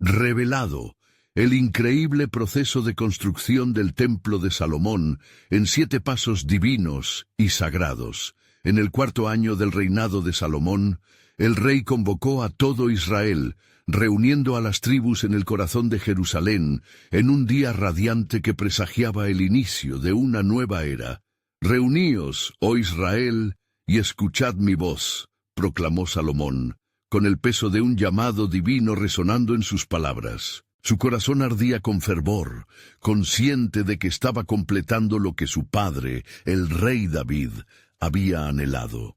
revelado el increíble proceso de construcción del Templo de Salomón en 7 pasos divinos y sagrados. En el 4º año del reinado de Salomón, el rey convocó a todo Israel, reuniendo a las tribus en el corazón de Jerusalén, en un día radiante que presagiaba el inicio de una nueva era. «Reuníos, oh Israel, y escuchad mi voz», proclamó Salomón, con el peso de un llamado divino resonando en sus palabras. Su corazón ardía con fervor, consciente de que estaba completando lo que su padre, el rey David, había anhelado.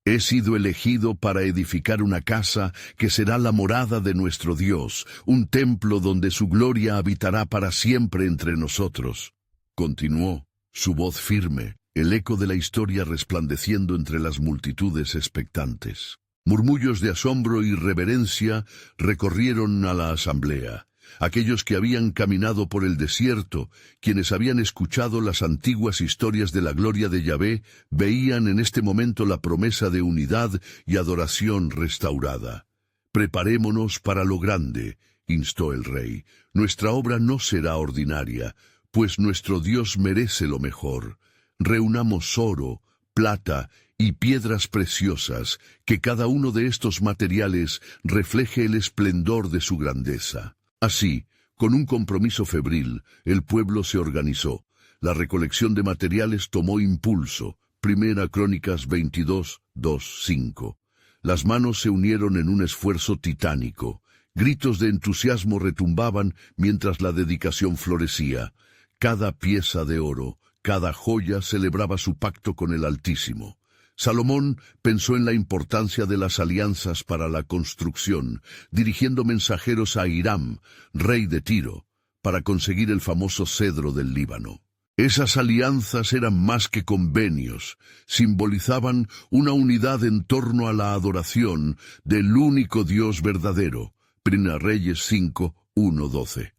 «He sido elegido para edificar una casa que será la morada de nuestro Dios, un templo donde su gloria habitará para siempre entre nosotros», continuó, su voz firme, el eco de la historia resplandeciendo entre las multitudes expectantes. Murmullos de asombro y reverencia recorrieron a la asamblea. Aquellos que habían caminado por el desierto, quienes habían escuchado las antiguas historias de la gloria de Yahvé, veían en este momento la promesa de unidad y adoración restaurada. «Preparémonos para lo grande», instó el rey. «Nuestra obra no será ordinaria, pues nuestro Dios merece lo mejor. Reunamos oro, plata y piedras preciosas, que cada uno de estos materiales refleje el esplendor de su grandeza». Así, con un compromiso febril, el pueblo se organizó. La recolección de materiales tomó impulso. Primera Crónicas 22, 2, 5. Las manos se unieron en un esfuerzo titánico. Gritos de entusiasmo retumbaban mientras la dedicación florecía. Cada pieza de oro, cada joya celebraba su pacto con el Altísimo. Salomón pensó en la importancia de las alianzas para la construcción, dirigiendo mensajeros a Hiram, rey de Tiro, para conseguir el famoso cedro del Líbano. Esas alianzas eran más que convenios, simbolizaban una unidad en torno a la adoración del único Dios verdadero. Primera Reyes 5, 1, 12.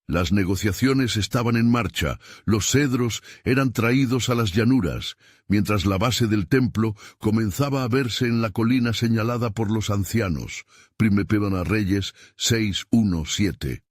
Las negociaciones estaban en marcha, los cedros eran traídos a las llanuras, mientras la base del templo comenzaba a verse en la colina señalada por los ancianos. Primera Reyes 6, 1, 7.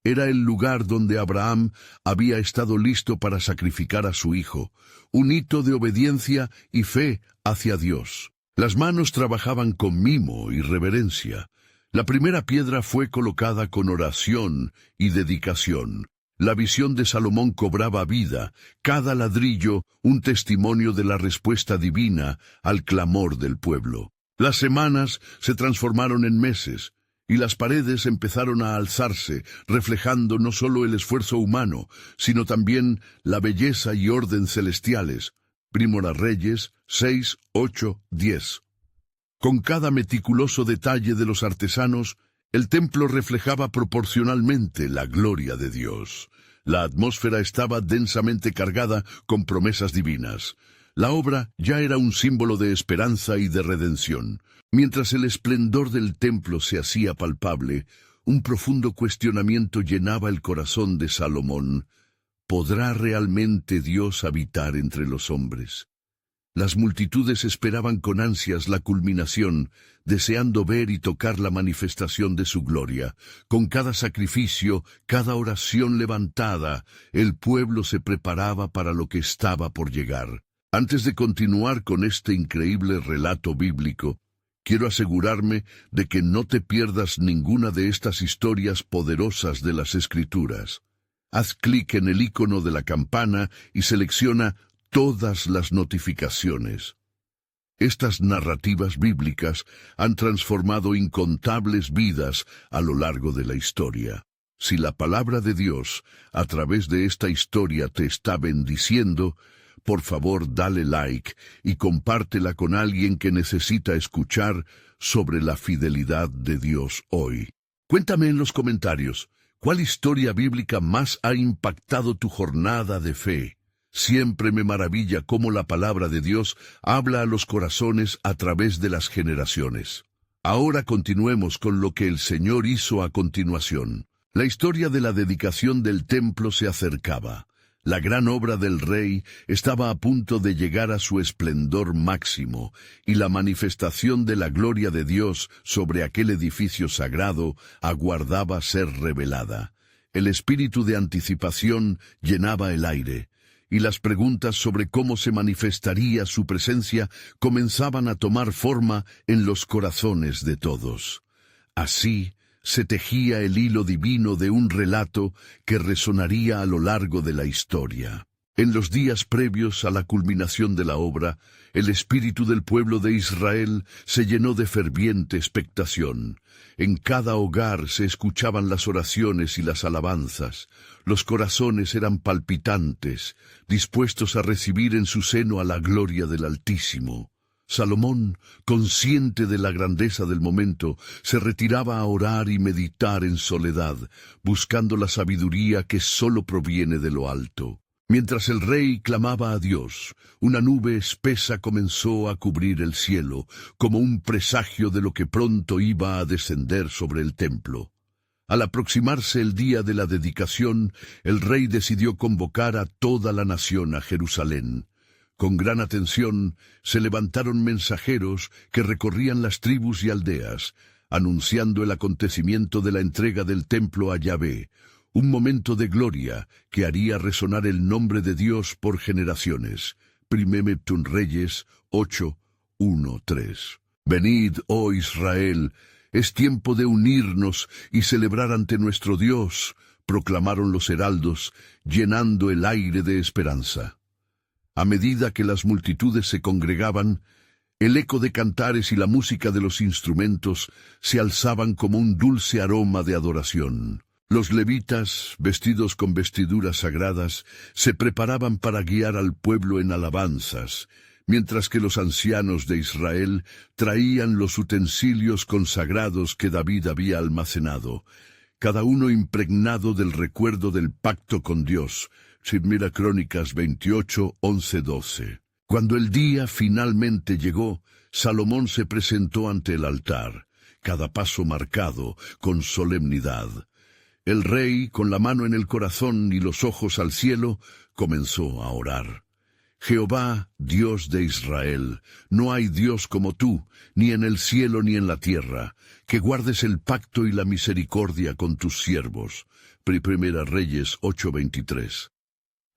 Era el lugar donde Abraham había estado listo para sacrificar a su hijo, un hito de obediencia y fe hacia Dios. Las manos trabajaban con mimo y reverencia. La primera piedra fue colocada con oración y dedicación. La visión de Salomón cobraba vida, cada ladrillo un testimonio de la respuesta divina al clamor del pueblo. Las semanas se transformaron en meses, y las paredes empezaron a alzarse, reflejando no solo el esfuerzo humano, sino también la belleza y orden celestiales. Primera Reyes 6, 8, 10. Con cada meticuloso detalle de los artesanos, el templo reflejaba proporcionalmente la gloria de Dios. La atmósfera estaba densamente cargada con promesas divinas. La obra ya era un símbolo de esperanza y de redención. Mientras el esplendor del templo se hacía palpable, un profundo cuestionamiento llenaba el corazón de Salomón. ¿Podrá realmente Dios habitar entre los hombres? Las multitudes esperaban con ansias la culminación, deseando ver y tocar la manifestación de su gloria. Con cada sacrificio, cada oración levantada, el pueblo se preparaba para lo que estaba por llegar. Antes de continuar con este increíble relato bíblico, quiero asegurarme de que no te pierdas ninguna de estas historias poderosas de las Escrituras. Haz clic en el icono de la campana y selecciona todas las notificaciones. Estas narrativas bíblicas han transformado incontables vidas a lo largo de la historia. Si la palabra de Dios, a través de esta historia, te está bendiciendo, por favor dale like y compártela con alguien que necesita escuchar sobre la fidelidad de Dios hoy. Cuéntame en los comentarios, ¿cuál historia bíblica más ha impactado tu jornada de fe? Siempre me maravilla cómo la palabra de Dios habla a los corazones a través de las generaciones. Ahora continuemos con lo que el Señor hizo a continuación. La historia de la dedicación del templo se acercaba. La gran obra del rey estaba a punto de llegar a su esplendor máximo, y la manifestación de la gloria de Dios sobre aquel edificio sagrado aguardaba ser revelada. El espíritu de anticipación llenaba el aire, y las preguntas sobre cómo se manifestaría su presencia comenzaban a tomar forma en los corazones de todos. Así se tejía el hilo divino de un relato que resonaría a lo largo de la historia. En los días previos a la culminación de la obra, el espíritu del pueblo de Israel se llenó de ferviente expectación. En cada hogar se escuchaban las oraciones y las alabanzas. Los corazones eran palpitantes, dispuestos a recibir en su seno a la gloria del Altísimo. Salomón, consciente de la grandeza del momento, se retiraba a orar y meditar en soledad, buscando la sabiduría que sólo proviene de lo alto. Mientras el rey clamaba a Dios, una nube espesa comenzó a cubrir el cielo, como un presagio de lo que pronto iba a descender sobre el templo. Al aproximarse el día de la dedicación, el rey decidió convocar a toda la nación a Jerusalén. Con gran atención se levantaron mensajeros que recorrían las tribus y aldeas, anunciando el acontecimiento de la entrega del templo a Yahvé, un momento de gloria que haría resonar el nombre de Dios por generaciones. Primero Reyes 8:1-3. Venid, oh Israel, es tiempo de unirnos y celebrar ante nuestro Dios, proclamaron los heraldos, llenando el aire de esperanza. A medida que las multitudes se congregaban, el eco de cantares y la música de los instrumentos se alzaban como un dulce aroma de adoración. Los levitas, vestidos con vestiduras sagradas, se preparaban para guiar al pueblo en alabanzas, mientras que los ancianos de Israel traían los utensilios consagrados que David había almacenado, cada uno impregnado del recuerdo del pacto con Dios. Primera Crónicas 28:11-12. Cuando el día finalmente llegó, Salomón se presentó ante el altar, cada paso marcado con solemnidad. El rey, con la mano en el corazón y los ojos al cielo, comenzó a orar. Jehová, Dios de Israel, no hay Dios como tú, ni en el cielo ni en la tierra, que guardes el pacto y la misericordia con tus siervos. Primera Reyes 8:23.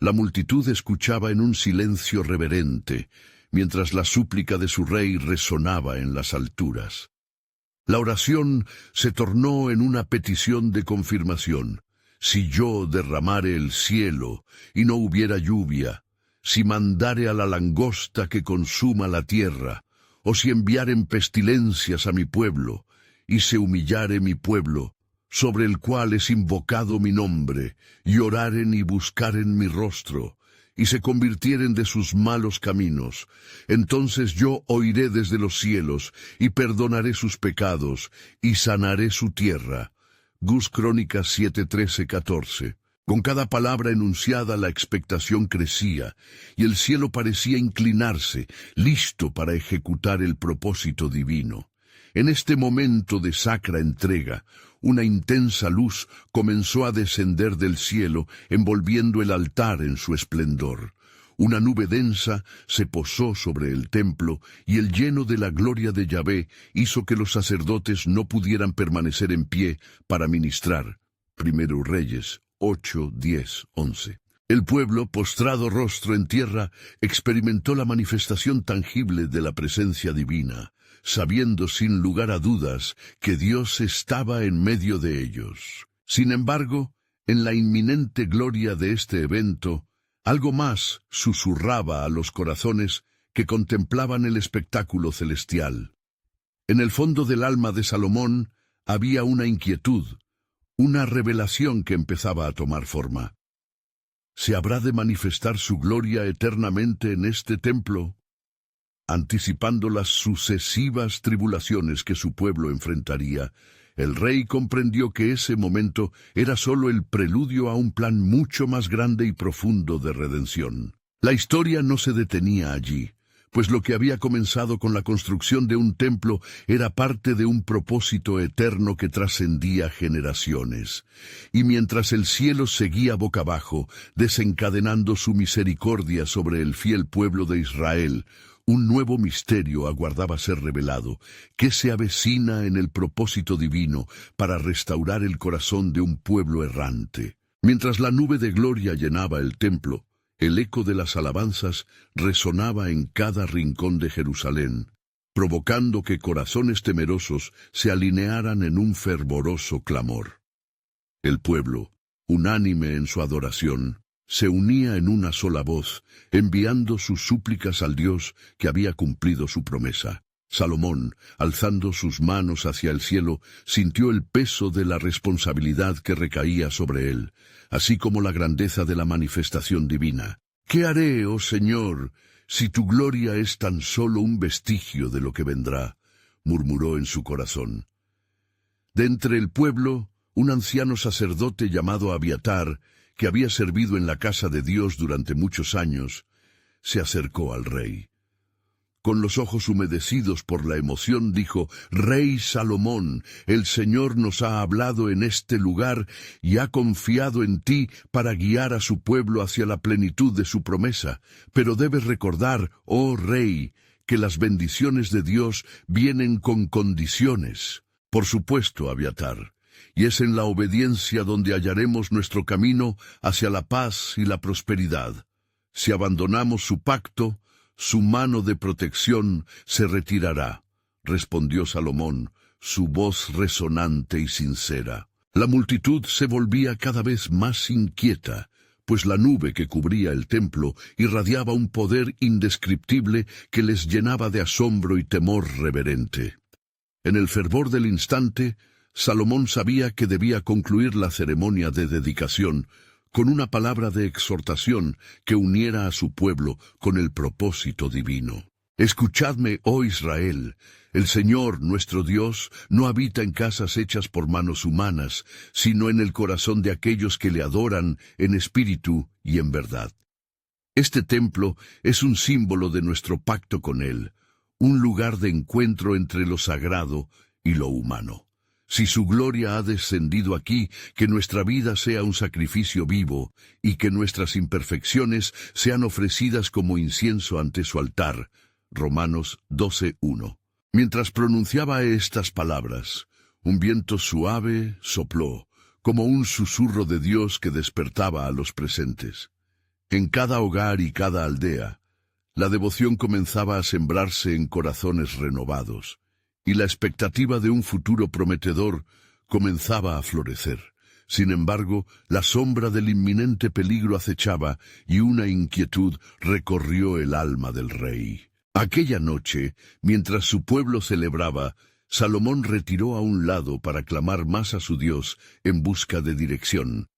La multitud escuchaba en un silencio reverente, mientras la súplica de su rey resonaba en las alturas. La oración se tornó en una petición de confirmación. Si yo derramare el cielo y no hubiera lluvia, si mandare a la langosta que consuma la tierra, o si enviaren pestilencias a mi pueblo, y se humillare mi pueblo, sobre el cual es invocado mi nombre, y oraren y buscaren mi rostro, y se convirtieren de sus malos caminos, entonces yo oiré desde los cielos, y perdonaré sus pecados, y sanaré su tierra. Crónicas 7:13-14. Con cada palabra enunciada la expectación crecía, y el cielo parecía inclinarse, listo para ejecutar el propósito divino. En este momento de sacra entrega, una intensa luz comenzó a descender del cielo, envolviendo el altar en su esplendor. Una nube densa se posó sobre el templo, y el lleno de la gloria de Yahvé hizo que los sacerdotes no pudieran permanecer en pie para ministrar. Primero Reyes 8:10-11. El pueblo, postrado rostro en tierra, experimentó la manifestación tangible de la presencia divina, sabiendo sin lugar a dudas que Dios estaba en medio de ellos. Sin embargo, en la inminente gloria de este evento, algo más susurraba a los corazones que contemplaban el espectáculo celestial. En el fondo del alma de Salomón había una inquietud, una revelación que empezaba a tomar forma. ¿Se habrá de manifestar su gloria eternamente en este templo? Anticipando las sucesivas tribulaciones que su pueblo enfrentaría, el rey comprendió que ese momento era solo el preludio a un plan mucho más grande y profundo de redención. La historia no se detenía allí, pues lo que había comenzado con la construcción de un templo era parte de un propósito eterno que trascendía generaciones. Y mientras el cielo seguía boca abajo, desencadenando su misericordia sobre el fiel pueblo de Israel, un nuevo misterio aguardaba ser revelado, que se avecina en el propósito divino para restaurar el corazón de un pueblo errante. Mientras la nube de gloria llenaba el templo, el eco de las alabanzas resonaba en cada rincón de Jerusalén, provocando que corazones temerosos se alinearan en un fervoroso clamor. El pueblo, unánime en su adoración, se unía en una sola voz, enviando sus súplicas al Dios que había cumplido su promesa. Salomón, alzando sus manos hacia el cielo, sintió el peso de la responsabilidad que recaía sobre él, así como la grandeza de la manifestación divina. ¿Qué haré, oh Señor, si tu gloria es tan solo un vestigio de lo que vendrá?, murmuró en su corazón. De entre el pueblo, un anciano sacerdote llamado Abiatar, que había servido en la casa de Dios durante muchos años, se acercó al rey. Con los ojos humedecidos por la emoción dijo: «Rey Salomón, el Señor nos ha hablado en este lugar y ha confiado en ti para guiar a su pueblo hacia la plenitud de su promesa. Pero debes recordar, oh Rey, que las bendiciones de Dios vienen con condiciones». Por supuesto, Abiatar, y es en la obediencia donde hallaremos nuestro camino hacia la paz y la prosperidad. Si abandonamos su pacto, su mano de protección se retirará, respondió Salomón, su voz resonante y sincera. La multitud se volvía cada vez más inquieta, pues la nube que cubría el templo irradiaba un poder indescriptible que les llenaba de asombro y temor reverente. En el fervor del instante, Salomón sabía que debía concluir la ceremonia de dedicación con una palabra de exhortación que uniera a su pueblo con el propósito divino. «Escuchadme, oh Israel, el Señor, nuestro Dios, no habita en casas hechas por manos humanas, sino en el corazón de aquellos que le adoran en espíritu y en verdad». Este templo es un símbolo de nuestro pacto con Él, un lugar de encuentro entre lo sagrado y lo humano. Si su gloria ha descendido aquí, que nuestra vida sea un sacrificio vivo, y que nuestras imperfecciones sean ofrecidas como incienso ante su altar. Romanos 12:1. Mientras pronunciaba estas palabras, un viento suave sopló, como un susurro de Dios que despertaba a los presentes. En cada hogar y cada aldea, la devoción comenzaba a sembrarse en corazones renovados, y la expectativa de un futuro prometedor comenzaba a florecer. Sin embargo, la sombra del inminente peligro acechaba y una inquietud recorrió el alma del rey. Aquella noche, mientras su pueblo celebraba, Salomón retiró a un lado para clamar más a su Dios en busca de dirección.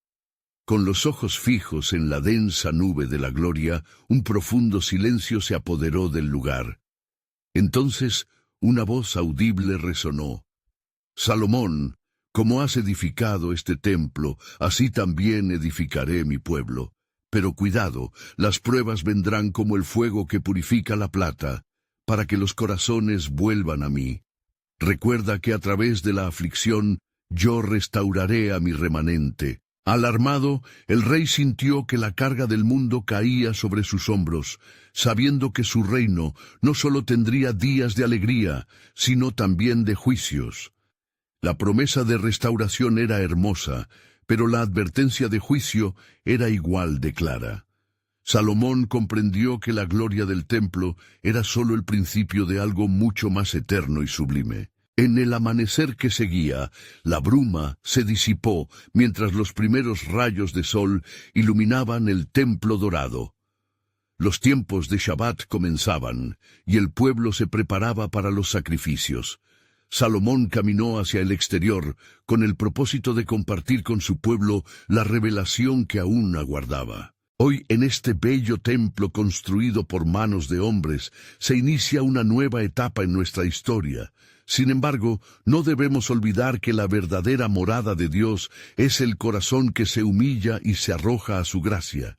Con los ojos fijos en la densa nube de la gloria, un profundo silencio se apoderó del lugar. Entonces, una voz audible resonó: «Salomón, como has edificado este templo, así también edificaré mi pueblo. Pero cuidado, las pruebas vendrán como el fuego que purifica la plata, para que los corazones vuelvan a mí. Recuerda que a través de la aflicción yo restauraré a mi remanente». Alarmado, el rey sintió que la carga del mundo caía sobre sus hombros, sabiendo que su reino no solo tendría días de alegría, sino también de juicios. La promesa de restauración era hermosa, pero la advertencia de juicio era igual de clara. Salomón comprendió que la gloria del templo era solo el principio de algo mucho más eterno y sublime. En el amanecer que seguía, la bruma se disipó mientras los primeros rayos de sol iluminaban el templo dorado. Los tiempos de Shabbat comenzaban, y el pueblo se preparaba para los sacrificios. Salomón caminó hacia el exterior con el propósito de compartir con su pueblo la revelación que aún aguardaba. Hoy, en este bello templo construido por manos de hombres, se inicia una nueva etapa en nuestra historia. Sin embargo, no debemos olvidar que la verdadera morada de Dios es el corazón que se humilla y se arroja a su gracia.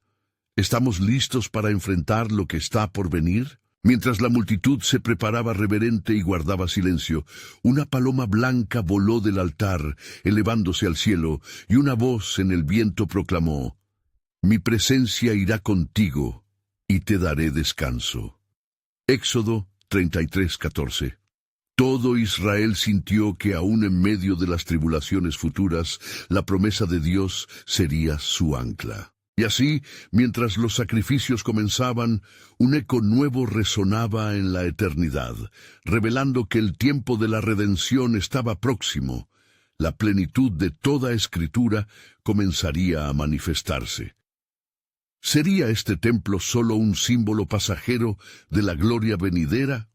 ¿Estamos listos para enfrentar lo que está por venir? Mientras la multitud se preparaba reverente y guardaba silencio, una paloma blanca voló del altar, elevándose al cielo, y una voz en el viento proclamó: «Mi presencia irá contigo, y te daré descanso». Éxodo 33:14. Todo Israel sintió que aún en medio de las tribulaciones futuras, la promesa de Dios sería su ancla. Y así, mientras los sacrificios comenzaban, un eco nuevo resonaba en la eternidad, revelando que el tiempo de la redención estaba próximo. La plenitud de toda Escritura comenzaría a manifestarse. ¿Sería este templo solo un símbolo pasajero de la gloria venidera?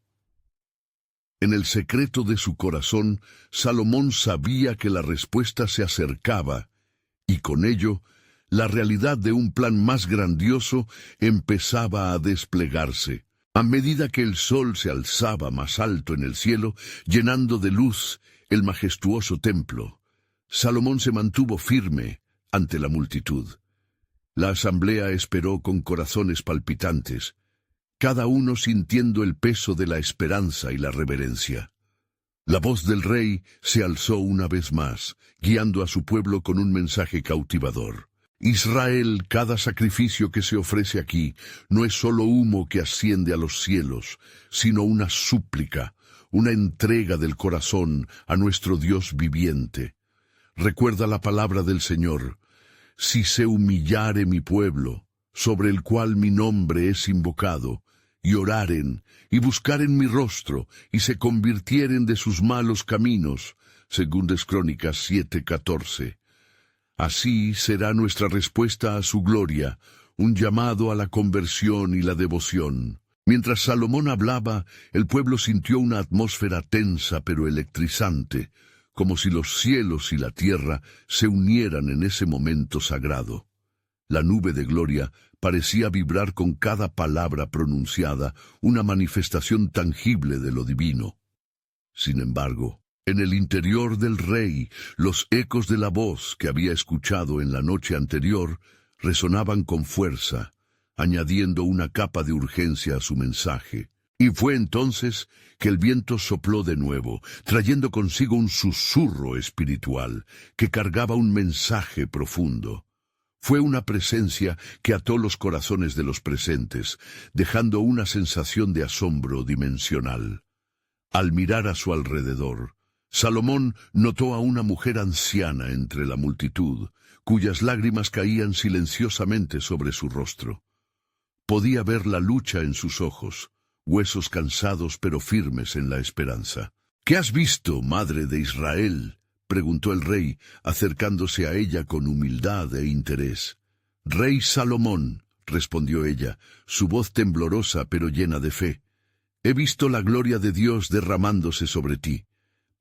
En el secreto de su corazón, Salomón sabía que la respuesta se acercaba, y con ello, la realidad de un plan más grandioso empezaba a desplegarse. A medida que el sol se alzaba más alto en el cielo, llenando de luz el majestuoso templo, Salomón se mantuvo firme ante la multitud. La asamblea esperó con corazones palpitantes, cada uno sintiendo el peso de la esperanza y la reverencia. La voz del rey se alzó una vez más, guiando a su pueblo con un mensaje cautivador. Israel, cada sacrificio que se ofrece aquí no es solo humo que asciende a los cielos, sino una súplica, una entrega del corazón a nuestro Dios viviente. Recuerda la palabra del Señor: «Si se humillare mi pueblo, sobre el cual mi nombre es invocado, y oraren, y buscaren mi rostro, y se convirtieren de sus malos caminos». Segundas Crónicas 7:14. Así será nuestra respuesta a su gloria, un llamado a la conversión y la devoción. Mientras Salomón hablaba, el pueblo sintió una atmósfera tensa pero electrizante, como si los cielos y la tierra se unieran en ese momento sagrado. La nube de gloria parecía vibrar con cada palabra pronunciada, una manifestación tangible de lo divino. Sin embargo, en el interior del rey, los ecos de la voz que había escuchado en la noche anterior resonaban con fuerza, añadiendo una capa de urgencia a su mensaje. Y fue entonces que el viento sopló de nuevo, trayendo consigo un susurro espiritual que cargaba un mensaje profundo. Fue una presencia que ató los corazones de los presentes, dejando una sensación de asombro dimensional. Al mirar a su alrededor, Salomón notó a una mujer anciana entre la multitud, cuyas lágrimas caían silenciosamente sobre su rostro. Podía ver la lucha en sus ojos, huesos cansados pero firmes en la esperanza. «¿Qué has visto, madre de Israel?», preguntó el rey, acercándose a ella con humildad e interés. «Rey Salomón», respondió ella, su voz temblorosa pero llena de fe, «he visto la gloria de Dios derramándose sobre ti,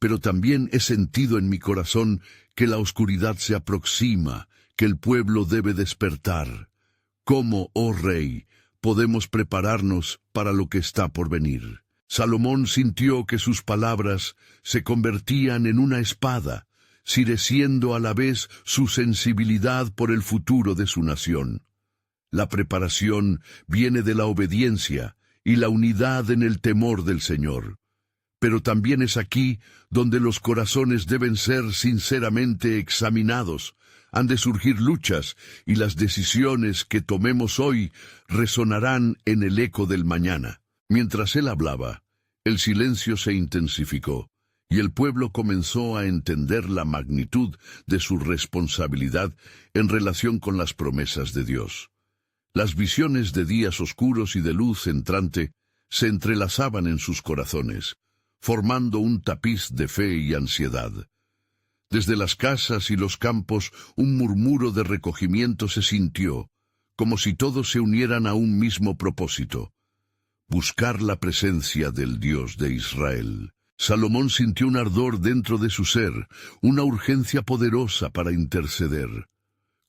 pero también he sentido en mi corazón que la oscuridad se aproxima, que el pueblo debe despertar. ¿Cómo, oh rey, podemos prepararnos para lo que está por venir?» Salomón sintió que sus palabras se convertían en una espada, cireciendo a la vez su sensibilidad por el futuro de su nación. La preparación viene de la obediencia y la unidad en el temor del Señor. Pero también es aquí donde los corazones deben ser sinceramente examinados. Han de surgir luchas, y las decisiones que tomemos hoy resonarán en el eco del mañana. Mientras él hablaba, el silencio se intensificó, y el pueblo comenzó a entender la magnitud de su responsabilidad en relación con las promesas de Dios. Las visiones de días oscuros y de luz entrante se entrelazaban en sus corazones, formando un tapiz de fe y ansiedad. Desde las casas y los campos un murmuro de recogimiento se sintió, como si todos se unieran a un mismo propósito: buscar la presencia del Dios de Israel. Salomón sintió un ardor dentro de su ser, una urgencia poderosa para interceder.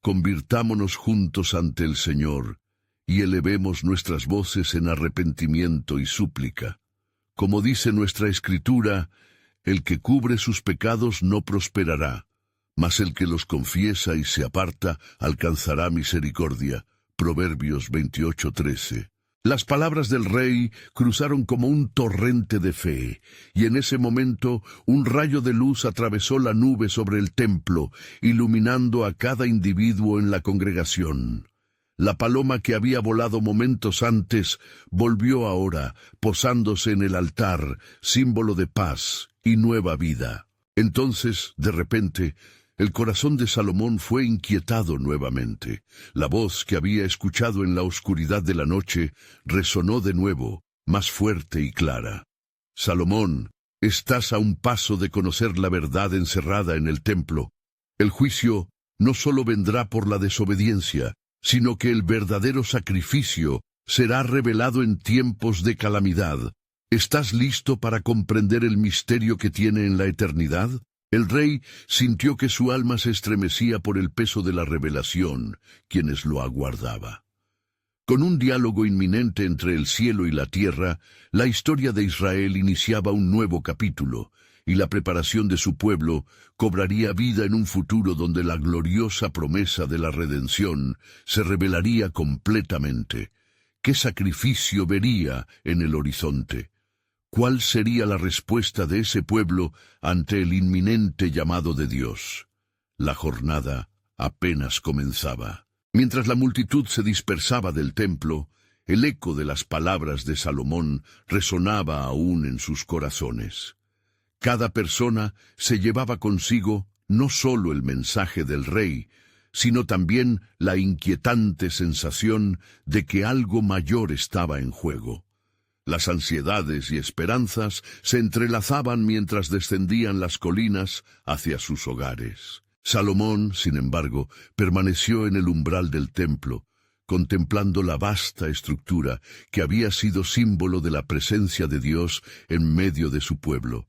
Convirtámonos juntos ante el Señor, y elevemos nuestras voces en arrepentimiento y súplica. Como dice nuestra Escritura, el que cubre sus pecados no prosperará, mas el que los confiesa y se aparta alcanzará misericordia. Proverbios 28:13. Las palabras del rey cruzaron como un torrente de fe, y en ese momento un rayo de luz atravesó la nube sobre el templo, iluminando a cada individuo en la congregación. La paloma que había volado momentos antes volvió ahora, posándose en el altar, símbolo de paz y nueva vida. Entonces, de repente, el corazón de Salomón fue inquietado nuevamente. La voz que había escuchado en la oscuridad de la noche resonó de nuevo, más fuerte y clara. Salomón, estás a un paso de conocer la verdad encerrada en el templo. El juicio no solo vendrá por la desobediencia, sino que el verdadero sacrificio será revelado en tiempos de calamidad. ¿Estás listo para comprender el misterio que tiene en la eternidad? El rey sintió que su alma se estremecía por el peso de la revelación, quienes lo aguardaba. Con un diálogo inminente entre el cielo y la tierra, la historia de Israel iniciaba un nuevo capítulo, y la preparación de su pueblo cobraría vida en un futuro donde la gloriosa promesa de la redención se revelaría completamente. ¿Qué sacrificio vería en el horizonte? ¿Cuál sería la respuesta de ese pueblo ante el inminente llamado de Dios? La jornada apenas comenzaba. Mientras la multitud se dispersaba del templo, el eco de las palabras de Salomón resonaba aún en sus corazones. Cada persona se llevaba consigo no solo el mensaje del rey, sino también la inquietante sensación de que algo mayor estaba en juego. Las ansiedades y esperanzas se entrelazaban mientras descendían las colinas hacia sus hogares. Salomón, sin embargo, permaneció en el umbral del templo, contemplando la vasta estructura que había sido símbolo de la presencia de Dios en medio de su pueblo.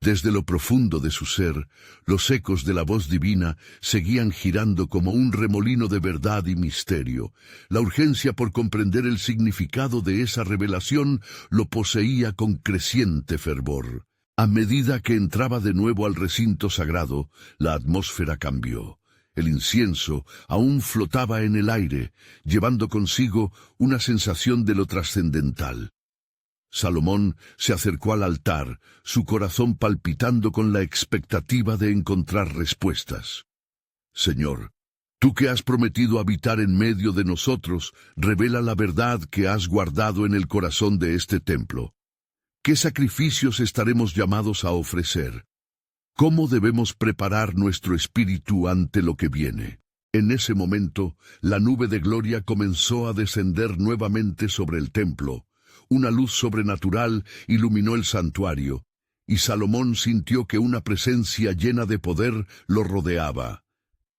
Desde lo profundo de su ser, los ecos de la voz divina seguían girando como un remolino de verdad y misterio. La urgencia por comprender el significado de esa revelación lo poseía con creciente fervor. A medida que entraba de nuevo al recinto sagrado, la atmósfera cambió. El incienso aún flotaba en el aire, llevando consigo una sensación de lo trascendental. Salomón se acercó al altar, su corazón palpitando con la expectativa de encontrar respuestas. Señor, tú que has prometido habitar en medio de nosotros, revela la verdad que has guardado en el corazón de este templo. ¿Qué sacrificios estaremos llamados a ofrecer? ¿Cómo debemos preparar nuestro espíritu ante lo que viene? En ese momento, la nube de gloria comenzó a descender nuevamente sobre el templo. Una luz sobrenatural iluminó el santuario, y Salomón sintió que una presencia llena de poder lo rodeaba.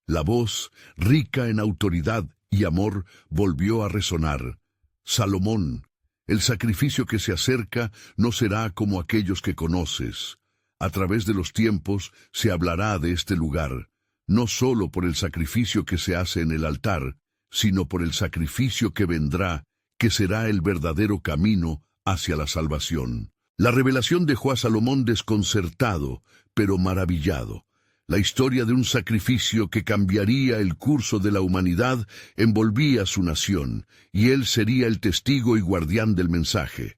La voz, rica en autoridad y amor, volvió a resonar. Salomón, el sacrificio que se acerca no será como aquellos que conoces. A través de los tiempos se hablará de este lugar, no solo por el sacrificio que se hace en el altar, sino por el sacrificio que vendrá, que será el verdadero camino hacia la salvación. La revelación dejó a Salomón desconcertado, pero maravillado. La historia de un sacrificio que cambiaría el curso de la humanidad envolvía a su nación, y él sería el testigo y guardián del mensaje.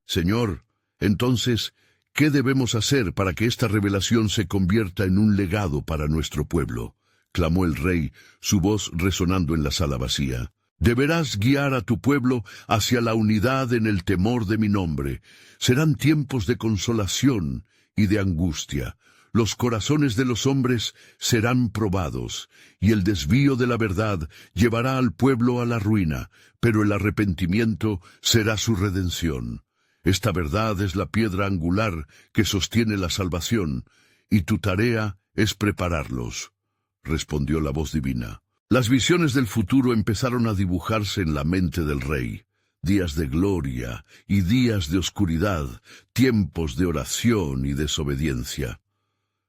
Señor, entonces, ¿qué debemos hacer para que esta revelación se convierta en un legado para nuestro pueblo? Clamó el rey, su voz resonando en la sala vacía. Deberás guiar a tu pueblo hacia la unidad en el temor de mi nombre. Serán tiempos de consolación y de angustia. Los corazones de los hombres serán probados, y el desvío de la verdad llevará al pueblo a la ruina, pero el arrepentimiento será su redención. Esta verdad es la piedra angular que sostiene la salvación, y tu tarea es prepararlos, respondió la voz divina. Las visiones del futuro empezaron a dibujarse en la mente del rey. Días de gloria y días de oscuridad, tiempos de oración y desobediencia.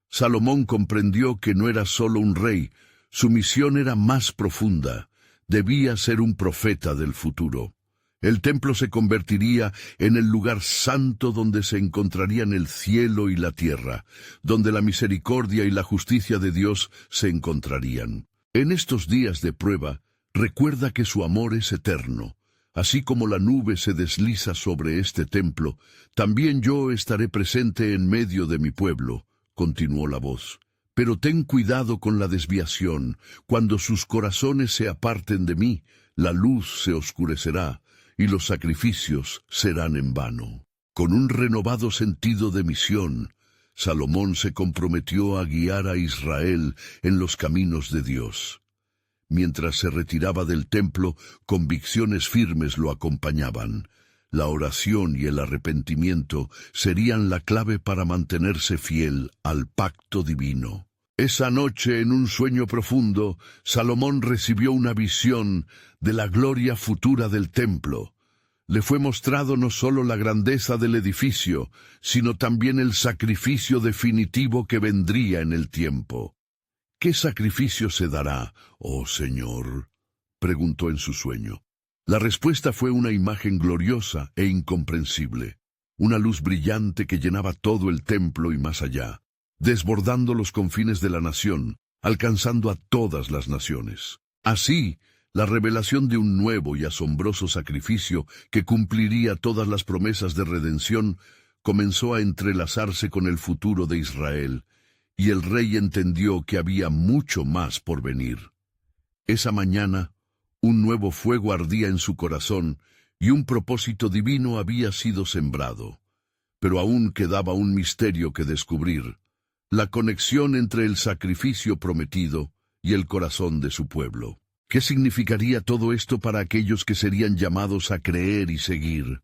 Salomón comprendió que no era solo un rey, su misión era más profunda. Debía ser un profeta del futuro. El templo se convertiría en el lugar santo donde se encontrarían el cielo y la tierra, donde la misericordia y la justicia de Dios se encontrarían. En estos días de prueba, recuerda que su amor es eterno. Así como la nube se desliza sobre este templo, también yo estaré presente en medio de mi pueblo, continuó la voz. Pero ten cuidado con la desviación. Cuando sus corazones se aparten de mí, la luz se oscurecerá y los sacrificios serán en vano. Con un renovado sentido de misión, Salomón se comprometió a guiar a Israel en los caminos de Dios. Mientras se retiraba del templo, convicciones firmes lo acompañaban. La oración y el arrepentimiento serían la clave para mantenerse fiel al pacto divino. Esa noche, en un sueño profundo, Salomón recibió una visión de la gloria futura del templo. Le fue mostrado no solo la grandeza del edificio, sino también el sacrificio definitivo que vendría en el tiempo. ¿Qué sacrificio se dará, oh Señor?, preguntó en su sueño. La respuesta fue una imagen gloriosa e incomprensible, una luz brillante que llenaba todo el templo y más allá, desbordando los confines de la nación, alcanzando a todas las naciones. Así, la revelación de un nuevo y asombroso sacrificio que cumpliría todas las promesas de redención comenzó a entrelazarse con el futuro de Israel, y el rey entendió que había mucho más por venir. Esa mañana, un nuevo fuego ardía en su corazón y un propósito divino había sido sembrado. Pero aún quedaba un misterio que descubrir: la conexión entre el sacrificio prometido y el corazón de su pueblo. ¿Qué significaría todo esto para aquellos que serían llamados a creer y seguir?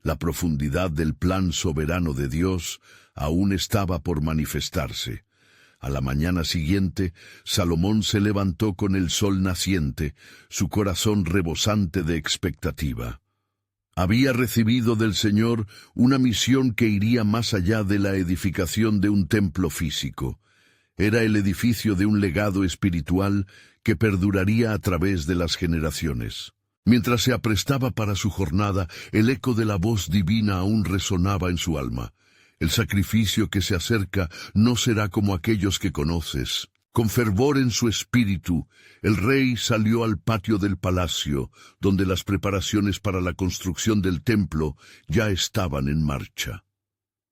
La profundidad del plan soberano de Dios aún estaba por manifestarse. A la mañana siguiente, Salomón se levantó con el sol naciente, su corazón rebosante de expectativa. Había recibido del Señor una misión que iría más allá de la edificación de un templo físico. Era el edificio de un legado espiritual que perduraría a través de las generaciones. Mientras se aprestaba para su jornada, el eco de la voz divina aún resonaba en su alma. El sacrificio que se acerca no será como aquellos que conoces. Con fervor en su espíritu, el rey salió al patio del palacio, donde las preparaciones para la construcción del templo ya estaban en marcha.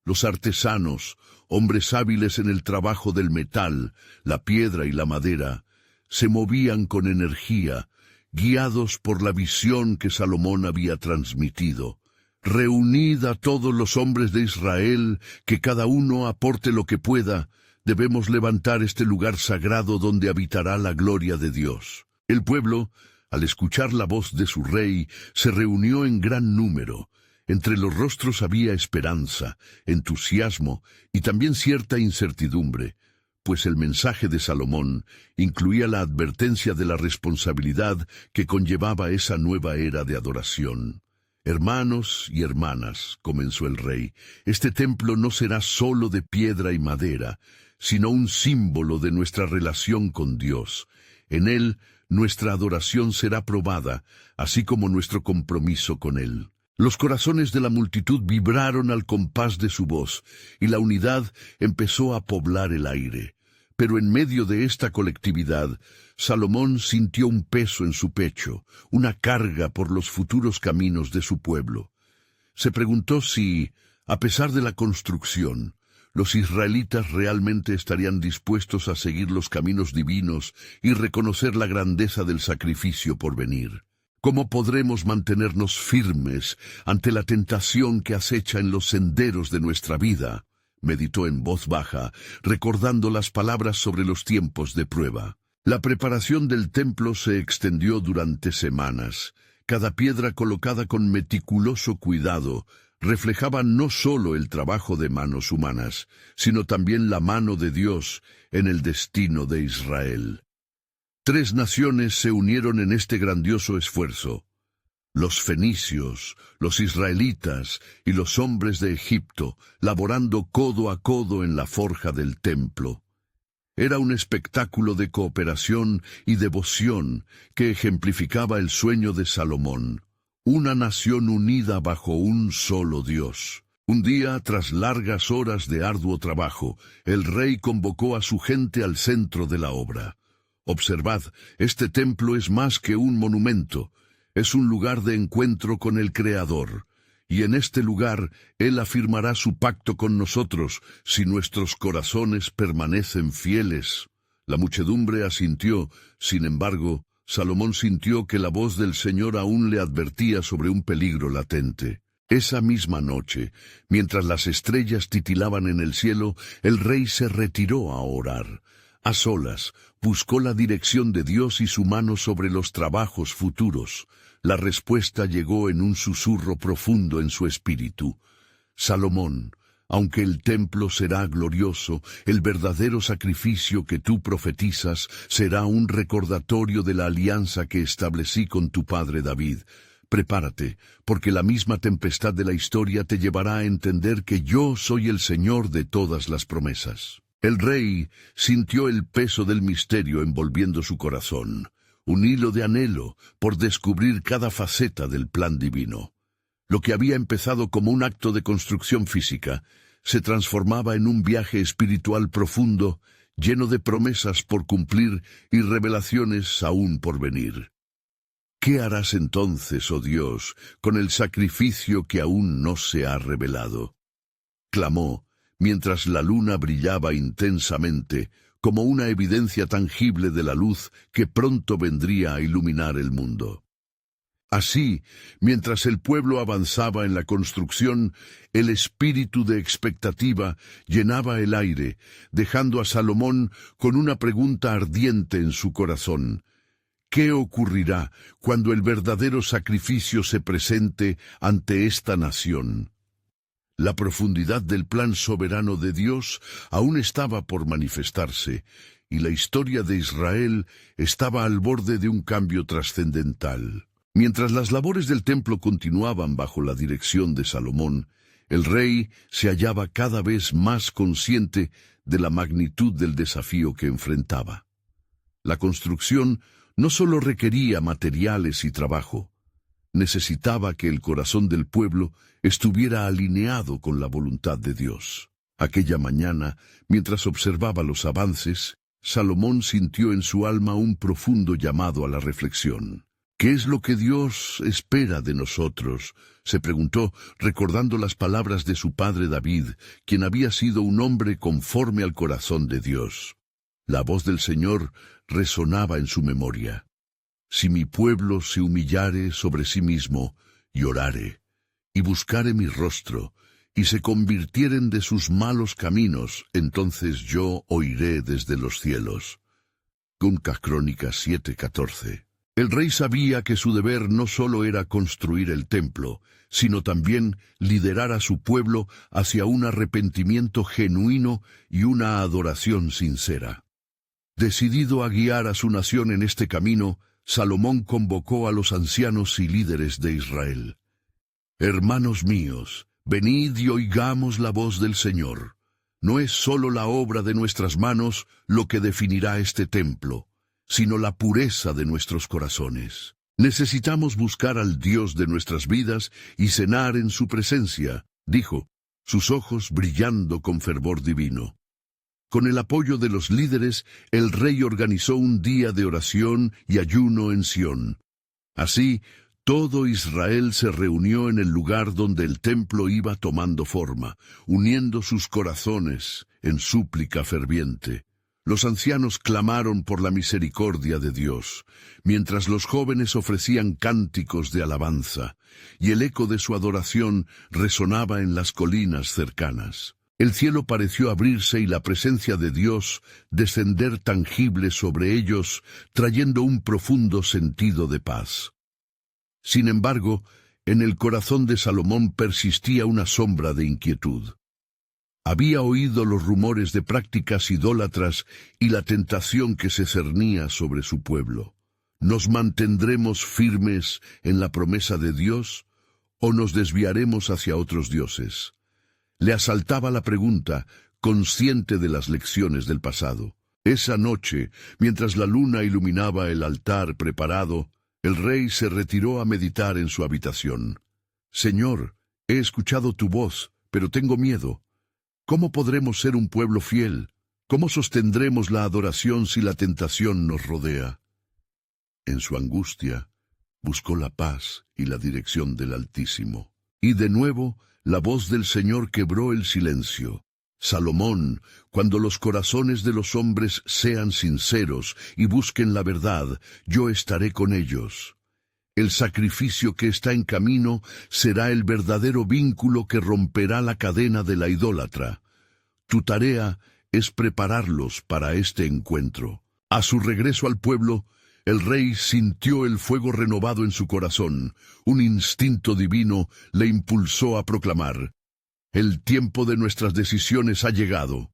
Los artesanos, hombres hábiles en el trabajo del metal, la piedra y la madera, se movían con energía, guiados por la visión que Salomón había transmitido. Reunid a todos los hombres de Israel, que cada uno aporte lo que pueda. Debemos levantar este lugar sagrado donde habitará la gloria de Dios. El pueblo, al escuchar la voz de su rey, se reunió en gran número. Entre los rostros había esperanza, entusiasmo y también cierta incertidumbre, pues el mensaje de Salomón incluía la advertencia de la responsabilidad que conllevaba esa nueva era de adoración. Hermanos y hermanas, comenzó el rey, este templo no será solo de piedra y madera, sino un símbolo de nuestra relación con Dios. En él, nuestra adoración será probada, así como nuestro compromiso con él. Los corazones de la multitud vibraron al compás de su voz, y la unidad empezó a poblar el aire. Pero en medio de esta colectividad, Salomón sintió un peso en su pecho, una carga por los futuros caminos de su pueblo. Se preguntó si, a pesar de la construcción, los israelitas realmente estarían dispuestos a seguir los caminos divinos y reconocer la grandeza del sacrificio por venir. ¿Cómo podremos mantenernos firmes ante la tentación que acecha en los senderos de nuestra vida? Meditó en voz baja, recordando las palabras sobre los tiempos de prueba. La preparación del templo se extendió durante semanas. Cada piedra colocada con meticuloso cuidado reflejaba no solo el trabajo de manos humanas, sino también la mano de Dios en el destino de Israel. 3 naciones se unieron en este grandioso esfuerzo: los fenicios, los israelitas y los hombres de Egipto, laborando codo a codo en la forja del templo. Era un espectáculo de cooperación y devoción que ejemplificaba el sueño de Salomón, una nación unida bajo un solo Dios. Un día, tras largas horas de arduo trabajo, el rey convocó a su gente al centro de la obra. Observad, este templo es más que un monumento. Es un lugar de encuentro con el Creador, y en este lugar Él afirmará su pacto con nosotros si nuestros corazones permanecen fieles. La muchedumbre asintió, sin embargo, Salomón sintió que la voz del Señor aún le advertía sobre un peligro latente. Esa misma noche, mientras las estrellas titilaban en el cielo, el rey se retiró a orar. A solas, buscó la dirección de Dios y su mano sobre los trabajos futuros. La respuesta llegó en un susurro profundo en su espíritu. Salomón, aunque el templo será glorioso, el verdadero sacrificio que tú profetizas será un recordatorio de la alianza que establecí con tu padre David. Prepárate, porque la misma tempestad de la historia te llevará a entender que yo soy el Señor de todas las promesas. El rey sintió el peso del misterio envolviendo su corazón, un hilo de anhelo por descubrir cada faceta del plan divino. Lo que había empezado como un acto de construcción física se transformaba en un viaje espiritual profundo, lleno de promesas por cumplir y revelaciones aún por venir. ¿Qué harás entonces, oh Dios, con el sacrificio que aún no se ha revelado? Clamó, mientras la luna brillaba intensamente, como una evidencia tangible de la luz que pronto vendría a iluminar el mundo. Así, mientras el pueblo avanzaba en la construcción, el espíritu de expectativa llenaba el aire, dejando a Salomón con una pregunta ardiente en su corazón. ¿Qué ocurrirá cuando el verdadero sacrificio se presente ante esta nación? La profundidad del plan soberano de Dios aún estaba por manifestarse, y la historia de Israel estaba al borde de un cambio trascendental. Mientras las labores del templo continuaban bajo la dirección de Salomón, el rey se hallaba cada vez más consciente de la magnitud del desafío que enfrentaba. La construcción no solo requería materiales y trabajo, necesitaba que el corazón del pueblo estuviera alineado con la voluntad de Dios. Aquella mañana, mientras observaba los avances, Salomón sintió en su alma un profundo llamado a la reflexión. ¿Qué es lo que Dios espera de nosotros?, se preguntó, recordando las palabras de su padre David, quien había sido un hombre conforme al corazón de Dios. La voz del Señor resonaba en su memoria. Si mi pueblo se humillare sobre sí mismo, y orare, y buscare mi rostro, y se convirtieren de sus malos caminos, entonces yo oiré desde los cielos. Crónicas 7:14. El rey sabía que su deber no solo era construir el templo, sino también liderar a su pueblo hacia un arrepentimiento genuino y una adoración sincera. Decidido a guiar a su nación en este camino, Salomón convocó a los ancianos y líderes de Israel. Hermanos míos, venid y oigamos la voz del Señor. No es solo la obra de nuestras manos lo que definirá este templo, sino la pureza de nuestros corazones. Necesitamos buscar al Dios de nuestras vidas y cenar en su presencia, dijo, sus ojos brillando con fervor divino. Con el apoyo de los líderes, el rey organizó un día de oración y ayuno en Sión. Así, todo Israel se reunió en el lugar donde el templo iba tomando forma, uniendo sus corazones en súplica ferviente. Los ancianos clamaron por la misericordia de Dios, mientras los jóvenes ofrecían cánticos de alabanza, y el eco de su adoración resonaba en las colinas cercanas. El cielo pareció abrirse y la presencia de Dios descender tangible sobre ellos, trayendo un profundo sentido de paz. Sin embargo, en el corazón de Salomón persistía una sombra de inquietud. Había oído los rumores de prácticas idólatras y la tentación que se cernía sobre su pueblo. ¿Nos mantendremos firmes en la promesa de Dios o nos desviaremos hacia otros dioses? Le asaltaba la pregunta, consciente de las lecciones del pasado. Esa noche, mientras la luna iluminaba el altar preparado, el rey se retiró a meditar en su habitación. «Señor, he escuchado tu voz, pero tengo miedo. ¿Cómo podremos ser un pueblo fiel? ¿Cómo sostendremos la adoración si la tentación nos rodea?» En su angustia, buscó la paz y la dirección del Altísimo. Y de nuevo, la voz del Señor quebró el silencio. Salomón, cuando los corazones de los hombres sean sinceros y busquen la verdad, yo estaré con ellos. El sacrificio que está en camino será el verdadero vínculo que romperá la cadena de la idólatra. Tu tarea es prepararlos para este encuentro. A su regreso al pueblo, el rey sintió el fuego renovado en su corazón. Un instinto divino le impulsó a proclamar: el tiempo de nuestras decisiones ha llegado.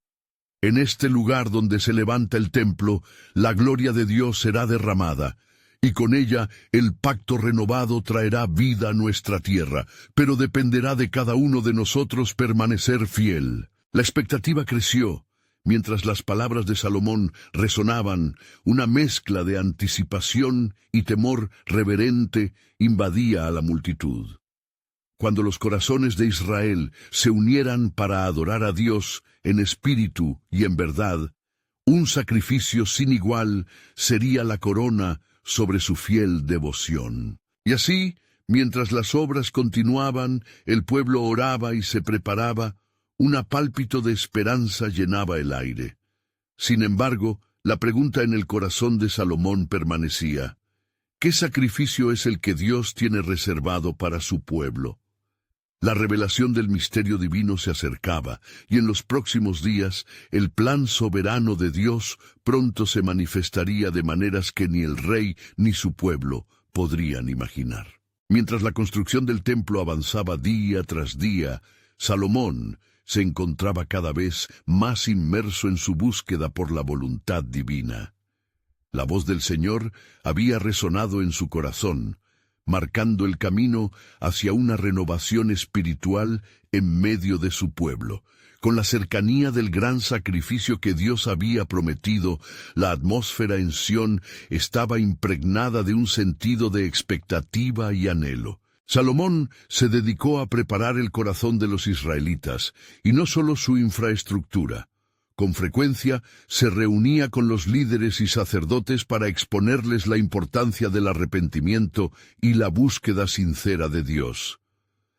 En este lugar donde se levanta el templo, la gloria de Dios será derramada, y con ella el pacto renovado traerá vida a nuestra tierra, pero dependerá de cada uno de nosotros permanecer fiel. La expectativa creció. Mientras las palabras de Salomón resonaban, una mezcla de anticipación y temor reverente invadía a la multitud. Cuando los corazones de Israel se unieran para adorar a Dios en espíritu y en verdad, un sacrificio sin igual sería la corona sobre su fiel devoción. Y así, mientras las obras continuaban, el pueblo oraba y se preparaba, un pálpito de esperanza llenaba el aire. Sin embargo, la pregunta en el corazón de Salomón permanecía: ¿qué sacrificio es el que Dios tiene reservado para su pueblo? La revelación del misterio divino se acercaba, y en los próximos días el plan soberano de Dios pronto se manifestaría de maneras que ni el rey ni su pueblo podrían imaginar. Mientras la construcción del templo avanzaba día tras día, Salomón se encontraba cada vez más inmerso en su búsqueda por la voluntad divina. La voz del Señor había resonado en su corazón, marcando el camino hacia una renovación espiritual en medio de su pueblo. Con la cercanía del gran sacrificio que Dios había prometido, la atmósfera en Sión estaba impregnada de un sentido de expectativa y anhelo. Salomón se dedicó a preparar el corazón de los israelitas, y no solo su infraestructura. Con frecuencia se reunía con los líderes y sacerdotes para exponerles la importancia del arrepentimiento y la búsqueda sincera de Dios.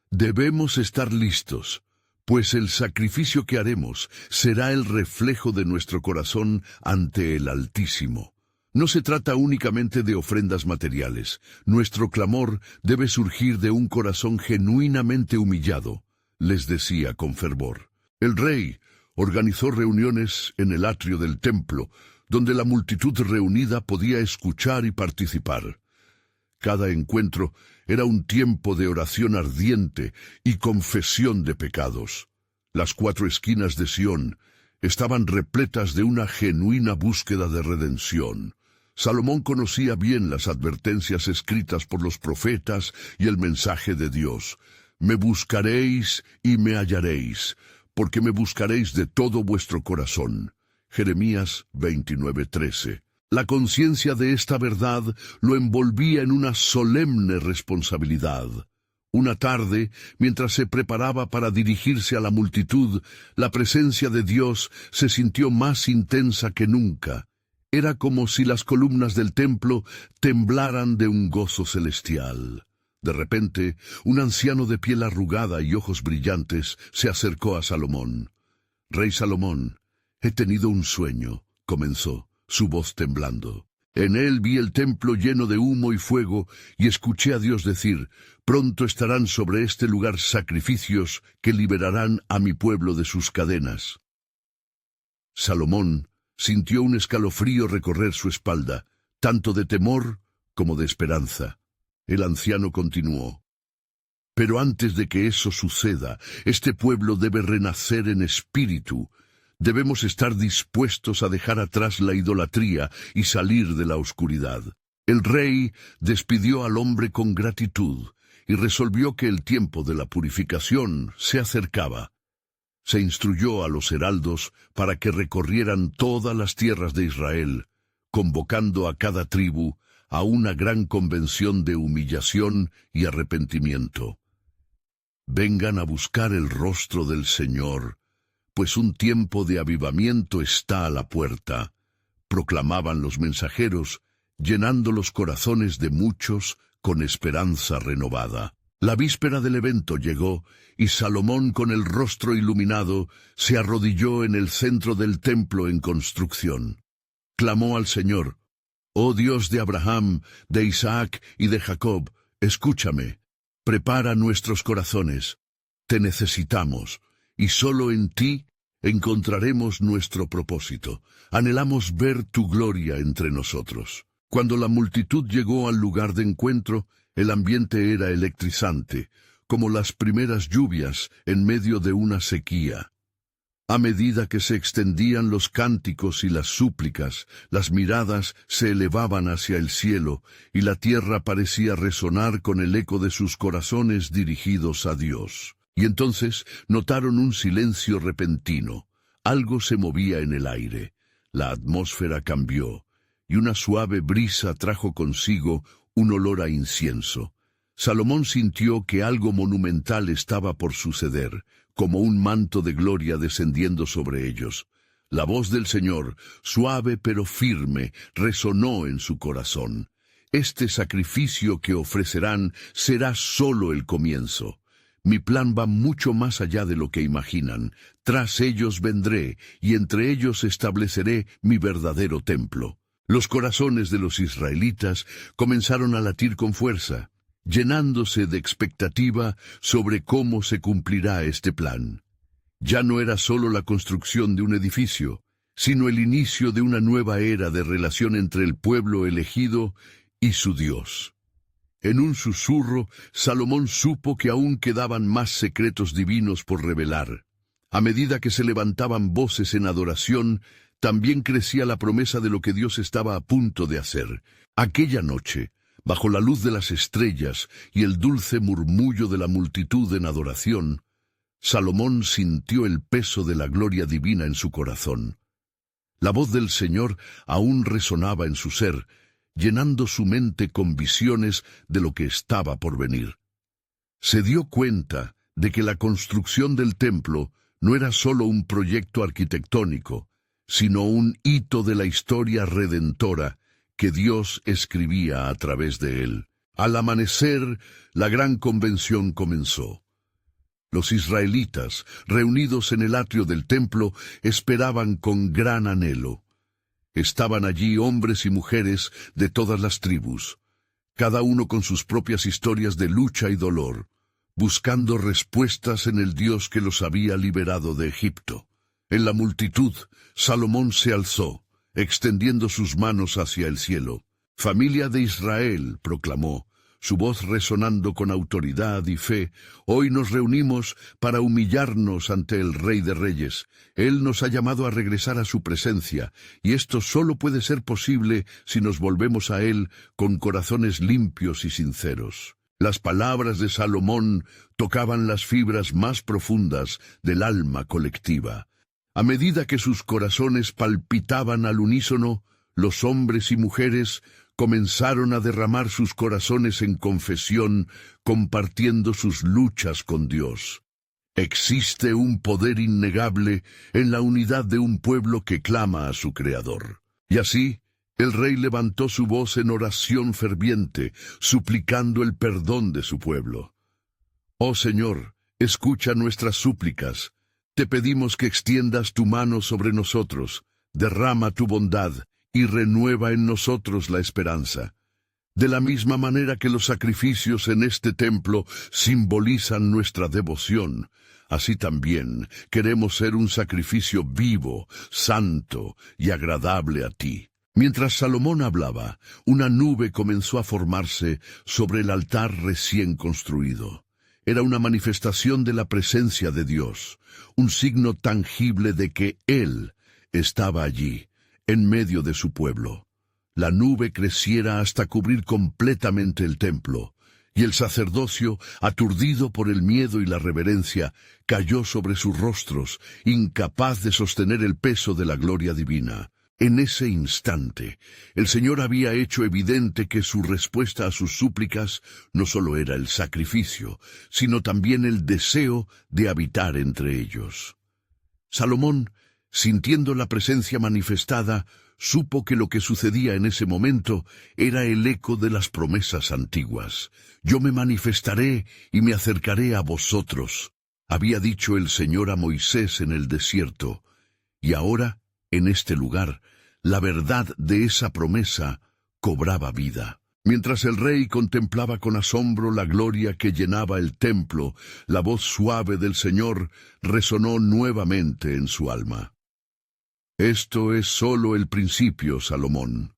Debemos estar listos, pues el sacrificio que haremos será el reflejo de nuestro corazón ante el Altísimo. No se trata únicamente de ofrendas materiales. Nuestro clamor debe surgir de un corazón genuinamente humillado, les decía con fervor. El rey organizó reuniones en el atrio del templo, donde la multitud reunida podía escuchar y participar. Cada encuentro era un tiempo de oración ardiente y confesión de pecados. Las 4 esquinas de Sión estaban repletas de una genuina búsqueda de redención. Salomón conocía bien las advertencias escritas por los profetas y el mensaje de Dios: me buscaréis y me hallaréis, porque me buscaréis de todo vuestro corazón. Jeremías 29:13. La conciencia de esta verdad lo envolvía en una solemne responsabilidad. Una tarde, mientras se preparaba para dirigirse a la multitud, la presencia de Dios se sintió más intensa que nunca. Era como si las columnas del templo temblaran de un gozo celestial. De repente, un anciano de piel arrugada y ojos brillantes se acercó a Salomón. «Rey Salomón, he tenido un sueño», comenzó, su voz temblando. «En él vi el templo lleno de humo y fuego, y escuché a Dios decir: pronto estarán sobre este lugar sacrificios que liberarán a mi pueblo de sus cadenas». Salomón sintió un escalofrío recorrer su espalda, tanto de temor como de esperanza. El anciano continuó: «Pero antes de que eso suceda, este pueblo debe renacer en espíritu. Debemos estar dispuestos a dejar atrás la idolatría y salir de la oscuridad». El rey despidió al hombre con gratitud y resolvió que el tiempo de la purificación se acercaba. Se instruyó a los heraldos para que recorrieran todas las tierras de Israel, convocando a cada tribu a una gran convención de humillación y arrepentimiento. «Vengan a buscar el rostro del Señor, pues un tiempo de avivamiento está a la puerta», proclamaban los mensajeros, llenando los corazones de muchos con esperanza renovada. La víspera del evento llegó, y Salomón, con el rostro iluminado, se arrodilló en el centro del templo en construcción. Clamó al Señor: «Oh Dios de Abraham, de Isaac y de Jacob, escúchame. Prepara nuestros corazones. Te necesitamos, y solo en ti encontraremos nuestro propósito. Anhelamos ver tu gloria entre nosotros». Cuando la multitud llegó al lugar de encuentro, el ambiente era electrizante, como las primeras lluvias en medio de una sequía. A medida que se extendían los cánticos y las súplicas, las miradas se elevaban hacia el cielo, y la tierra parecía resonar con el eco de sus corazones dirigidos a Dios. Y entonces notaron un silencio repentino. Algo se movía en el aire. La atmósfera cambió, y una suave brisa trajo consigo un olor a incienso. Salomón sintió que algo monumental estaba por suceder, como un manto de gloria descendiendo sobre ellos. La voz del Señor, suave pero firme, resonó en su corazón. Este sacrificio que ofrecerán será solo el comienzo. Mi plan va mucho más allá de lo que imaginan. Tras ellos vendré, y entre ellos estableceré mi verdadero templo. Los corazones de los israelitas comenzaron a latir con fuerza, llenándose de expectativa sobre cómo se cumplirá este plan. Ya no era solo la construcción de un edificio, sino el inicio de una nueva era de relación entre el pueblo elegido y su Dios. En un susurro, Salomón supo que aún quedaban más secretos divinos por revelar. A medida que se levantaban voces en adoración, también crecía la promesa de lo que Dios estaba a punto de hacer. Aquella noche, bajo la luz de las estrellas y el dulce murmullo de la multitud en adoración, Salomón sintió el peso de la gloria divina en su corazón. La voz del Señor aún resonaba en su ser, llenando su mente con visiones de lo que estaba por venir. Se dio cuenta de que la construcción del templo no era solo un proyecto arquitectónico, sino un hito de la historia redentora que Dios escribía a través de él. Al amanecer, la gran convención comenzó. Los israelitas, reunidos en el atrio del templo, esperaban con gran anhelo. Estaban allí hombres y mujeres de todas las tribus, cada uno con sus propias historias de lucha y dolor, buscando respuestas en el Dios que los había liberado de Egipto. En la multitud, Salomón se alzó, extendiendo sus manos hacia el cielo. «Familia de Israel», proclamó, su voz resonando con autoridad y fe, «hoy nos reunimos para humillarnos ante el Rey de Reyes. Él nos ha llamado a regresar a su presencia, y esto solo puede ser posible si nos volvemos a Él con corazones limpios y sinceros». Las palabras de Salomón tocaban las fibras más profundas del alma colectiva. A medida que sus corazones palpitaban al unísono, los hombres y mujeres comenzaron a derramar sus corazones en confesión, compartiendo sus luchas con Dios. Existe un poder innegable en la unidad de un pueblo que clama a su Creador. Y así, el rey levantó su voz en oración ferviente, suplicando el perdón de su pueblo. «Oh Señor, escucha nuestras súplicas. Te pedimos que extiendas tu mano sobre nosotros, derrama tu bondad y renueva en nosotros la esperanza. De la misma manera que los sacrificios en este templo simbolizan nuestra devoción, así también queremos ser un sacrificio vivo, santo y agradable a ti». Mientras Salomón hablaba, una nube comenzó a formarse sobre el altar recién construido. Era una manifestación de la presencia de Dios, un signo tangible de que Él estaba allí, en medio de su pueblo. La nube creciera hasta cubrir completamente el templo, y el sacerdocio, aturdido por el miedo y la reverencia, cayó sobre sus rostros, incapaz de sostener el peso de la gloria divina. En ese instante, el Señor había hecho evidente que su respuesta a sus súplicas no solo era el sacrificio, sino también el deseo de habitar entre ellos. Salomón, sintiendo la presencia manifestada, supo que lo que sucedía en ese momento era el eco de las promesas antiguas. «Yo me manifestaré y me acercaré a vosotros», había dicho el Señor a Moisés en el desierto. Y ahora, en este lugar, la verdad de esa promesa cobraba vida. Mientras el rey contemplaba con asombro la gloria que llenaba el templo, la voz suave del Señor resonó nuevamente en su alma. «Esto es solo el principio, Salomón.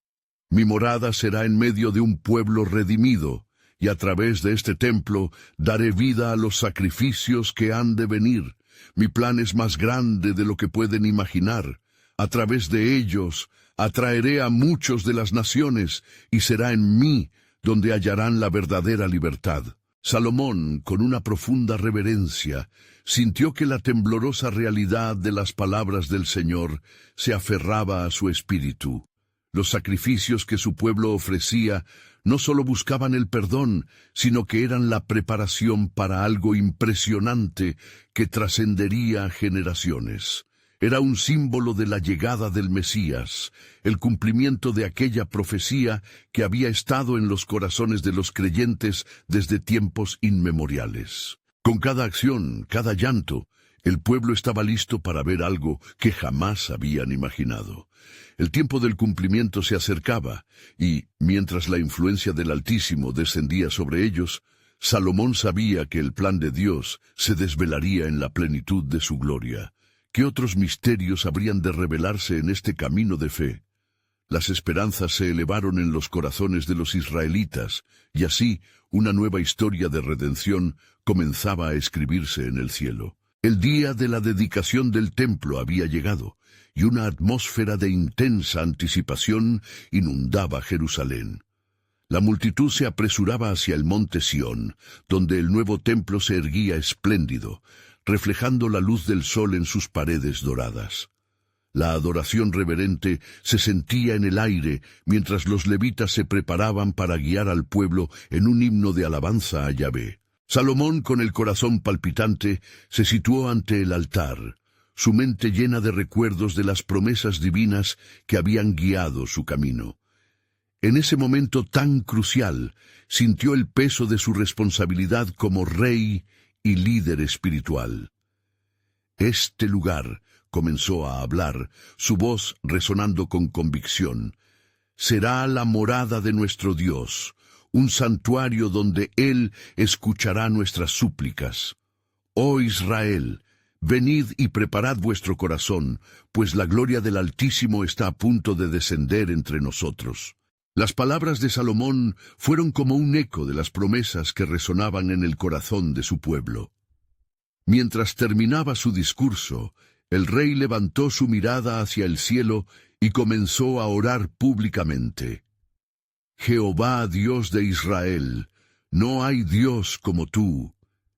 Mi morada será en medio de un pueblo redimido, y a través de este templo daré vida a los sacrificios que han de venir. Mi plan es más grande de lo que pueden imaginar. A través de ellos atraeré a muchos de las naciones, y será en mí donde hallarán la verdadera libertad». Salomón, con una profunda reverencia, sintió que la temblorosa realidad de las palabras del Señor se aferraba a su espíritu. Los sacrificios que su pueblo ofrecía no solo buscaban el perdón, sino que eran la preparación para algo impresionante que trascendería generaciones. Era un símbolo de la llegada del Mesías, el cumplimiento de aquella profecía que había estado en los corazones de los creyentes desde tiempos inmemoriales. Con cada acción, cada llanto, el pueblo estaba listo para ver algo que jamás habían imaginado. El tiempo del cumplimiento se acercaba, y, mientras la influencia del Altísimo descendía sobre ellos, Salomón sabía que el plan de Dios se desvelaría en la plenitud de su gloria. ¿Qué otros misterios habrían de revelarse en este camino de fe? Las esperanzas se elevaron en los corazones de los israelitas, y así una nueva historia de redención comenzaba a escribirse en el cielo. El día de la dedicación del templo había llegado, y una atmósfera de intensa anticipación inundaba Jerusalén. La multitud se apresuraba hacia el monte Sión, donde el nuevo templo se erguía espléndido, reflejando la luz del sol en sus paredes doradas. La adoración reverente se sentía en el aire mientras los levitas se preparaban para guiar al pueblo en un himno de alabanza a Yahvé. Salomón, con el corazón palpitante, se situó ante el altar, su mente llena de recuerdos de las promesas divinas que habían guiado su camino. En ese momento tan crucial, sintió el peso de su responsabilidad como rey y líder espiritual. «Este lugar», comenzó a hablar, su voz resonando con convicción, «será la morada de nuestro Dios, un santuario donde Él escuchará nuestras súplicas. Oh Israel, venid y preparad vuestro corazón, pues la gloria del Altísimo está a punto de descender entre nosotros». Las palabras de Salomón fueron como un eco de las promesas que resonaban en el corazón de su pueblo. Mientras terminaba su discurso, el rey levantó su mirada hacia el cielo y comenzó a orar públicamente. «Jehová, Dios de Israel, no hay Dios como tú,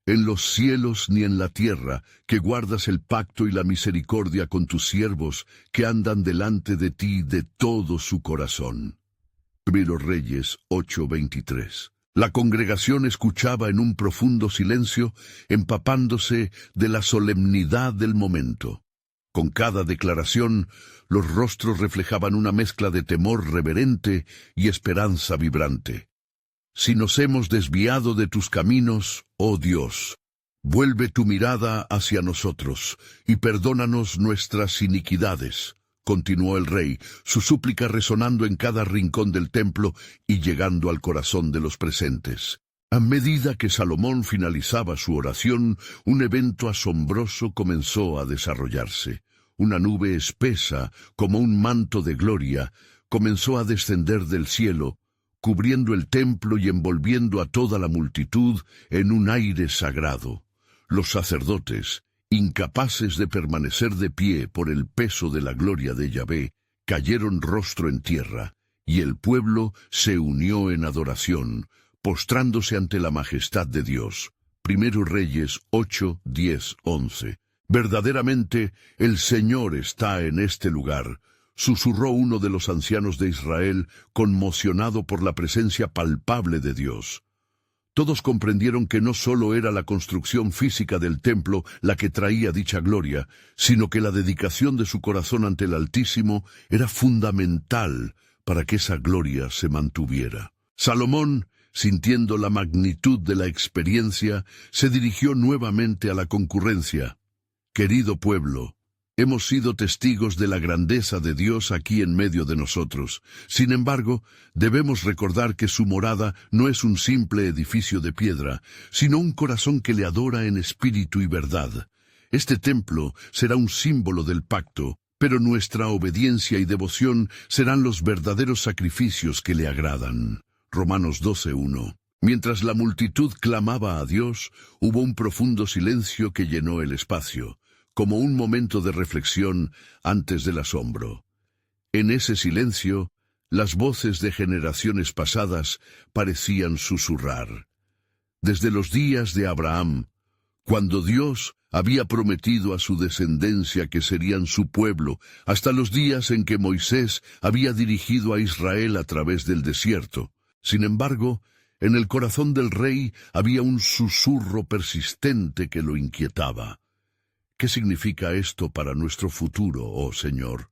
en los cielos ni en la tierra, que guardas el pacto y la misericordia con tus siervos, que andan delante de ti de todo su corazón». Primero Reyes 8:23. La congregación escuchaba en un profundo silencio, empapándose de la solemnidad del momento. Con cada declaración, los rostros reflejaban una mezcla de temor reverente y esperanza vibrante. «Si nos hemos desviado de tus caminos, oh Dios, vuelve tu mirada hacia nosotros y perdónanos nuestras iniquidades», continuó el rey, su súplica resonando en cada rincón del templo y llegando al corazón de los presentes. A medida que Salomón finalizaba su oración, un evento asombroso comenzó a desarrollarse. Una nube espesa, como un manto de gloria, comenzó a descender del cielo, cubriendo el templo y envolviendo a toda la multitud en un aire sagrado. Los sacerdotes, incapaces de permanecer de pie por el peso de la gloria de Yahvé, cayeron rostro en tierra, y el pueblo se unió en adoración, postrándose ante la majestad de Dios. Primero Reyes 8, 10, 11. «Verdaderamente el Señor está en este lugar», susurró uno de los ancianos de Israel, conmocionado por la presencia palpable de Dios. Todos comprendieron que no solo era la construcción física del templo la que traía dicha gloria, sino que la dedicación de su corazón ante el Altísimo era fundamental para que esa gloria se mantuviera. Salomón, sintiendo la magnitud de la experiencia, se dirigió nuevamente a la concurrencia. Querido pueblo, hemos sido testigos de la grandeza de Dios aquí en medio de nosotros. Sin embargo, debemos recordar que su morada no es un simple edificio de piedra, sino un corazón que le adora en espíritu y verdad. Este templo será un símbolo del pacto, pero nuestra obediencia y devoción serán los verdaderos sacrificios que le agradan. Romanos 12:1. Mientras la multitud clamaba a Dios, hubo un profundo silencio que llenó el espacio, como un momento de reflexión antes del asombro. En ese silencio, las voces de generaciones pasadas parecían susurrar. Desde los días de Abraham, cuando Dios había prometido a su descendencia que serían su pueblo, hasta los días en que Moisés había dirigido a Israel a través del desierto. Sin embargo, en el corazón del rey había un susurro persistente que lo inquietaba. ¿Qué significa esto para nuestro futuro, oh Señor?,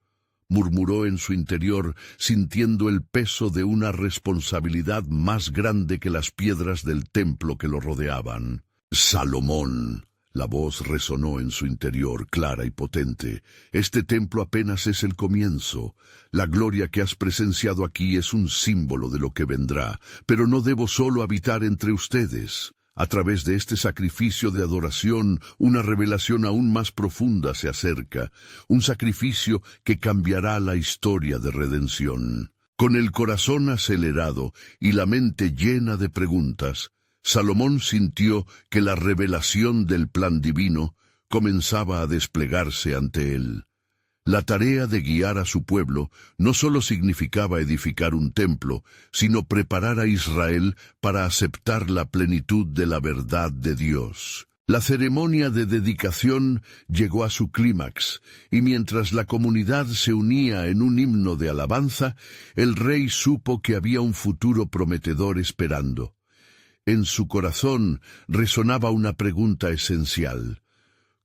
murmuró en su interior, sintiendo el peso de una responsabilidad más grande que las piedras del templo que lo rodeaban. Salomón. La voz resonó en su interior, clara y potente. Este templo apenas es el comienzo. La gloria que has presenciado aquí es un símbolo de lo que vendrá, pero no debo solo habitar entre ustedes. A través de este sacrificio de adoración, una revelación aún más profunda se acerca, un sacrificio que cambiará la historia de redención. Con el corazón acelerado y la mente llena de preguntas, Salomón sintió que la revelación del plan divino comenzaba a desplegarse ante él. La tarea de guiar a su pueblo no solo significaba edificar un templo, sino preparar a Israel para aceptar la plenitud de la verdad de Dios. La ceremonia de dedicación llegó a su clímax, y mientras la comunidad se unía en un himno de alabanza, el rey supo que había un futuro prometedor esperando. En su corazón resonaba una pregunta esencial.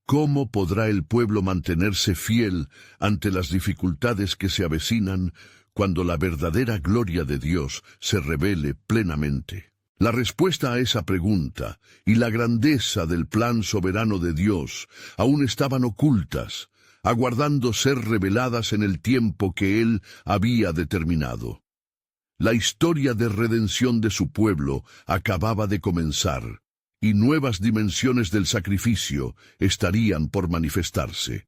¿Cómo podrá el pueblo mantenerse fiel ante las dificultades que se avecinan cuando la verdadera gloria de Dios se revele plenamente? La respuesta a esa pregunta y la grandeza del plan soberano de Dios aún estaban ocultas, aguardando ser reveladas en el tiempo que Él había determinado. La historia de redención de su pueblo acababa de comenzar, y nuevas dimensiones del sacrificio estarían por manifestarse.